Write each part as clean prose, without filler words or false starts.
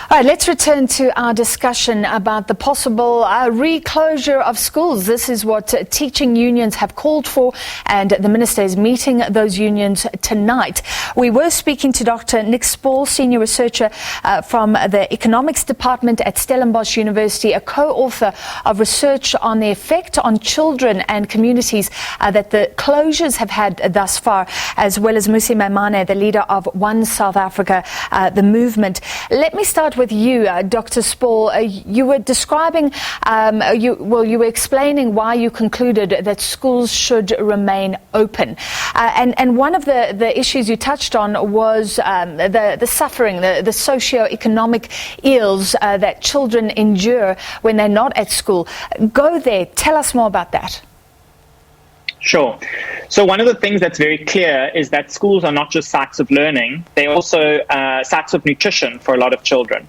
All right, let's return to our discussion about the possible reclosure of schools. This is what teaching unions have called for, and the Minister is meeting those unions tonight. We were speaking to Dr. Nick Spaull, Senior Researcher from the Economics Department at Stellenbosch University, a co-author of research on the effect on children and communities that the closures have had thus far, as well as Mmusi, the leader of One South Africa, the movement. Let me start with you, Dr. Spaull. You were describing, you were explaining why you concluded that schools should remain open. And one of the issues you touched on was the suffering, the socio-economic ills that children endure when they're not at school. Go there. Tell us more about that. Sure. So one of the things that's very clear is that schools are not just sites of learning, they're also sites of nutrition for a lot of children.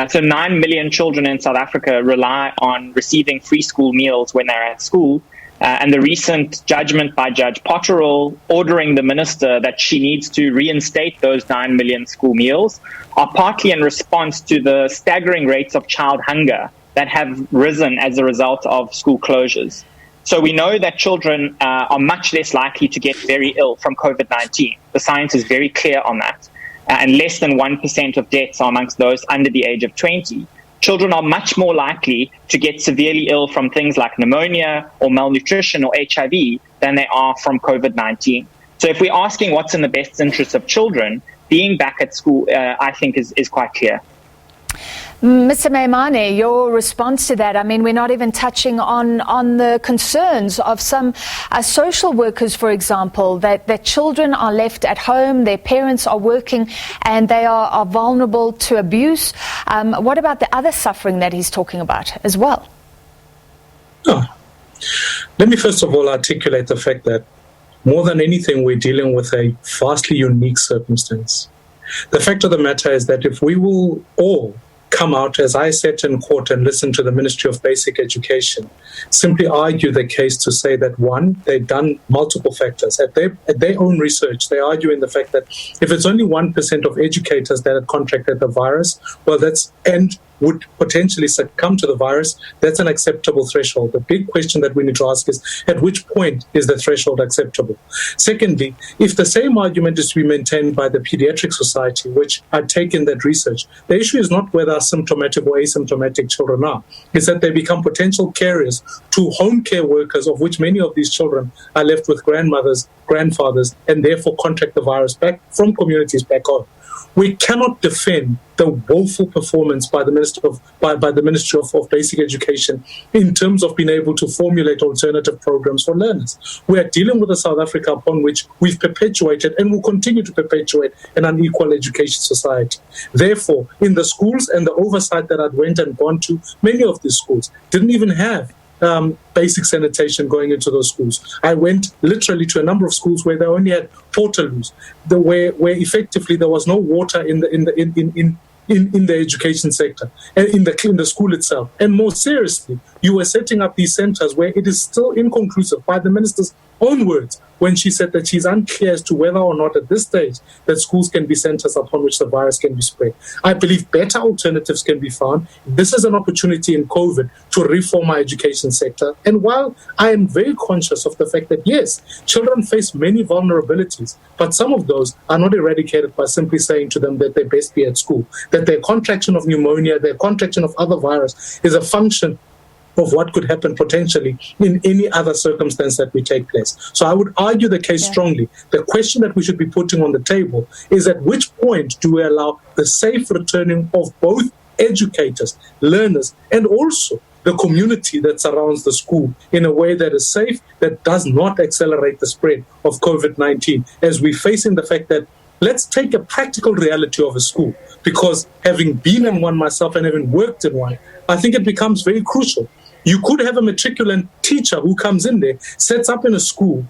So 9 million children in South Africa rely on receiving free school meals when they're at school. And the recent judgment by Judge Potterill ordering the minister that she needs to reinstate those 9 million school meals are partly in response to the staggering rates of child hunger that have risen as a result of school closures. So we know that children are much less likely to get very ill from COVID-19. The science is very clear on that. And less than 1% of deaths are amongst those under the age of 20. Children are much more likely to get severely ill from things like pneumonia or malnutrition or HIV than they are from COVID-19. So if we're asking what's in the best interest of children, being back at school, I think, is quite clear. Mr. Maimane, your response to that, I mean, we're not even touching on the concerns of some social workers, for example, that children are left at home, their parents are working, and they are vulnerable to abuse. What about the other suffering that he's talking about as well? Oh. Let me first of all articulate the fact that more than anything, we're dealing with a vastly unique circumstance. The fact of the matter is that if we will all come out, as I sat in court and listened to the Ministry of Basic Education, simply argue the case to say that, one, they've done multiple factors. At their own research, they argue in the fact that if it's only 1% of educators that have contracted the virus, well, and would potentially succumb to the virus, that's an acceptable threshold. The big question that we need to ask is, at which point is the threshold acceptable? Secondly, if the same argument is to be maintained by the Pediatric Society, which I take in that research, the issue is not whether symptomatic or asymptomatic children are, it's that they become potential carriers to home care workers, of which many of these children are left with grandmothers, grandfathers, and therefore contract the virus back from communities back home. We cannot defend the woeful performance by the Ministry of Basic Education in terms of being able to formulate alternative programs for learners. We are dealing with a South Africa upon which we've perpetuated and will continue to perpetuate an unequal education society. Therefore, in the schools and the oversight that I'd went and gone to, many of these schools didn't even have basic sanitation going into those schools. I went literally to a number of schools where they only had portaloos, where effectively there was no water in the education sector and in the school itself. And more seriously, you were setting up these centers where it is still inconclusive, by the minister's own words, when she said that she's unclear as to whether or not at this stage that schools can be centers upon which the virus can be spread. I believe better alternatives can be found. This is an opportunity in COVID to reform our education sector. And while I am very conscious of the fact that, yes, children face many vulnerabilities, but some of those are not eradicated by simply saying to them that they best be at school, that their contraction of pneumonia, their contraction of other virus is a function of what could happen potentially in any other circumstance that we take place. So I would argue the case strongly. The question that we should be putting on the table is, at which point do we allow the safe returning of both educators, learners, and also the community that surrounds the school in a way that is safe, that does not accelerate the spread of COVID-19, as we're facing the fact that, let's take a practical reality of a school, because having been in one myself and having worked in one, I think it becomes very crucial. You could have a matriculant teacher who comes in there, sets up in a school,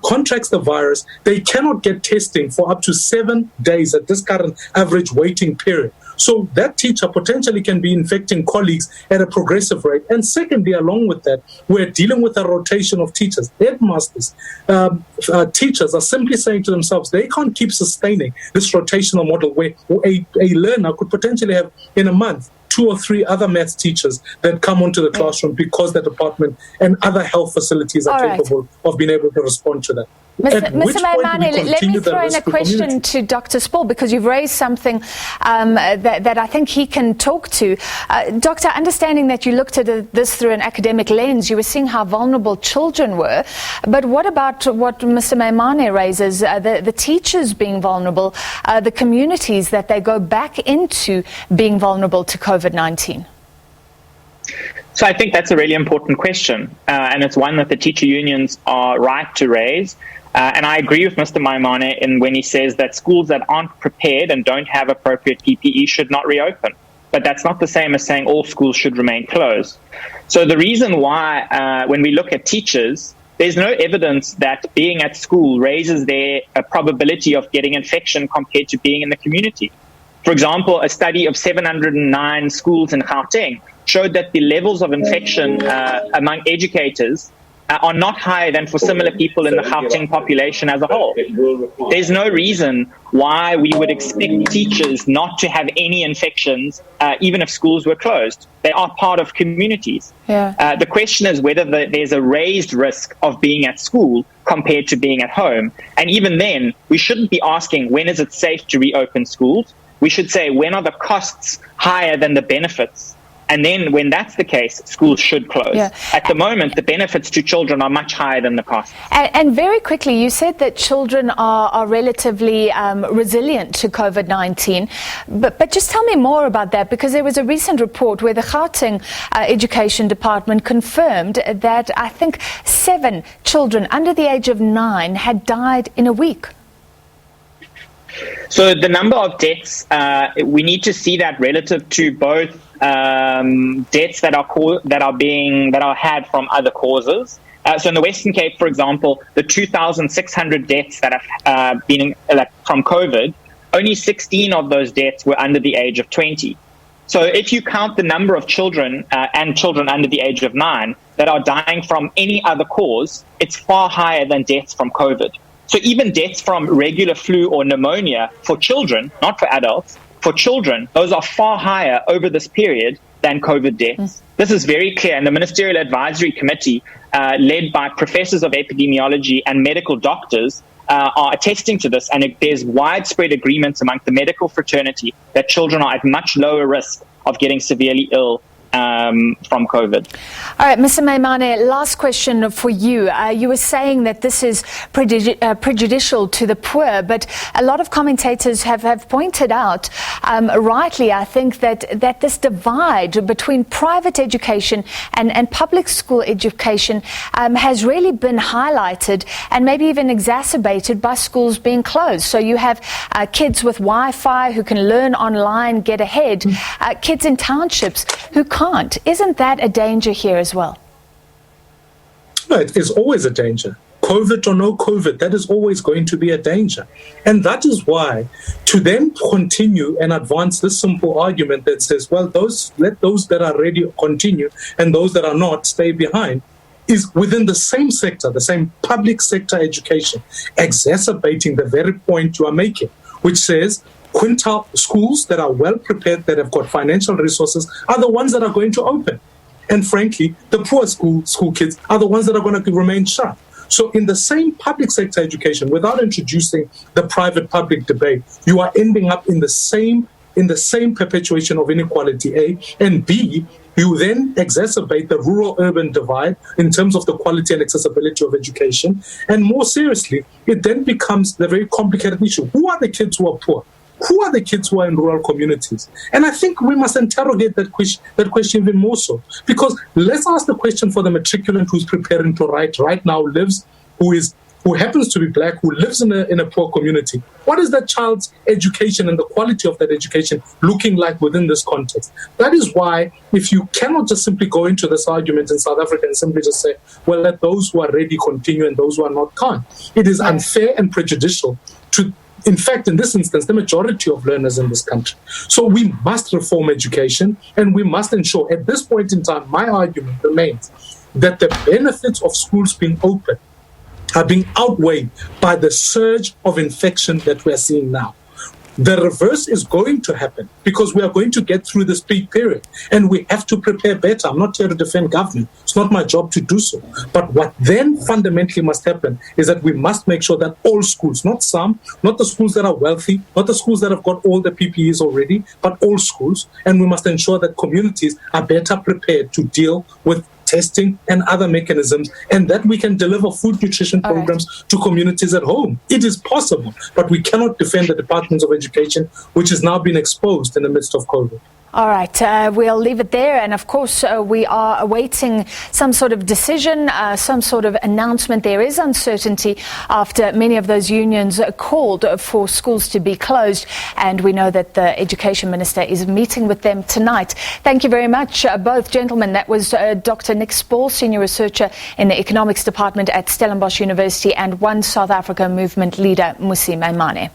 contracts the virus. They cannot get testing for up to 7 days at this current average waiting period. So that teacher potentially can be infecting colleagues at a progressive rate. And secondly, along with that, we're dealing with a rotation of teachers. Headmasters, teachers are simply saying to themselves, they can't keep sustaining this rotational model where a learner could potentially have in a month 2 or 3 other maths teachers that come onto the classroom because the department and other health facilities are capable of being able to respond to that. Mr. Maimane, let me throw in a question to Dr. Spaull, because you've raised something that I think he can talk to. Doctor, understanding that you looked at this through an academic lens, you were seeing how vulnerable children were. But what about what Mr. Maimane raises, the teachers being vulnerable, the communities that they go back into being vulnerable to COVID-19? So I think that's a really important question, and it's one that the teacher unions are right to raise. And I agree with Mr. Maimane when he says that schools that aren't prepared and don't have appropriate PPE should not reopen. But that's not the same as saying all schools should remain closed. So the reason why, when we look at teachers, there's no evidence that being at school raises their probability of getting infection compared to being in the community. For example, a study of 709 schools in Gauteng showed that the levels of infection among educators are not higher than for similar people in the Gauteng population as a whole. There's no reason why we would expect teachers not to have any infections, even if schools were closed. They are part of communities. Yeah. The question is whether there's a raised risk of being at school compared to being at home. And even then, we shouldn't be asking, when is it safe to reopen schools? We should say, when are the costs higher than the benefits? And then when that's the case, schools should close. Yeah. At the moment, the benefits to children are much higher than the costs. And very quickly, you said that children are relatively resilient to COVID-19. But just tell me more about that, because there was a recent report where the Gauteng Education Department confirmed that I think 7 children under the age of 9 had died in a week. So the number of deaths, we need to see that relative to both deaths that are had from other causes. So in the Western Cape, for example, the 2,600 deaths that have been from COVID, only 16 of those deaths were under the age of 20. So if you count the number of children and children under the age of 9 that are dying from any other cause, it's far higher than deaths from COVID. So even deaths from regular flu or pneumonia for children, not for adults, for children, those are far higher over this period than COVID deaths. This is very clear, and the Ministerial Advisory Committee, led by professors of epidemiology and medical doctors, are attesting to this, and there's widespread agreements among the medical fraternity that children are at much lower risk of getting severely ill from COVID. All right, Mr. Maimane, last question for you. You were saying that this is prejudicial to the poor, but a lot of commentators have pointed out, rightly, I think, that this divide between private education and public school education has really been highlighted and maybe even exacerbated by schools being closed. So you have kids with Wi-Fi who can learn online, get ahead, kids in townships who can't. Isn't that a danger here as well? No, it is always a danger. COVID or no COVID, that is always going to be a danger. And that is why to then continue and advance this simple argument that says, well, let those that are ready continue and those that are not stay behind, is within the same sector, the same public sector education, exacerbating the very point you are making, which says quintile schools that are well prepared, that have got financial resources, are the ones that are going to open. And frankly, the poor school kids are the ones that are going to remain shut. So in the same public sector education, without introducing the private-public debate, you are ending up in the same perpetuation of inequality, A, and B, you then exacerbate the rural-urban divide in terms of the quality and accessibility of education. And more seriously, it then becomes the very complicated issue. Who are the kids who are poor? Who are the kids who are in rural communities? And I think we must interrogate that question even more so. Because let's ask the question for the matriculant who's preparing to write right now, who happens to be black, who lives in a poor community. What is that child's education and the quality of that education looking like within this context? That is why, if you cannot just simply go into this argument in South Africa and simply just say, well, let those who are ready continue and those who are not can't. It is unfair and prejudicial to in fact, in this instance, the majority of learners in this country. So we must reform education, and we must ensure, at this point in time, my argument remains that the benefits of schools being open are being outweighed by the surge of infection that we are seeing now. The reverse is going to happen because we are going to get through this peak period and we have to prepare better. I'm not here to defend government. It's not my job to do so. But what then fundamentally must happen is that we must make sure that all schools, not some, not the schools that are wealthy, not the schools that have got all the PPEs already, but all schools. And we must ensure that communities are better prepared to deal with testing and other mechanisms, and that we can deliver food nutrition programs to communities at home. It is possible, but we cannot defend the Department of Education, which has now been exposed in the midst of COVID. All right, we'll leave it there. And of course, we are awaiting some sort of decision, some sort of announcement. There is uncertainty after many of those unions called for schools to be closed. And we know that the Education Minister is meeting with them tonight. Thank you very much, both gentlemen. That was Dr. Nick Spaull, Senior Researcher in the Economics Department at Stellenbosch University, and One South Africa Movement leader, Mmusi Maimane.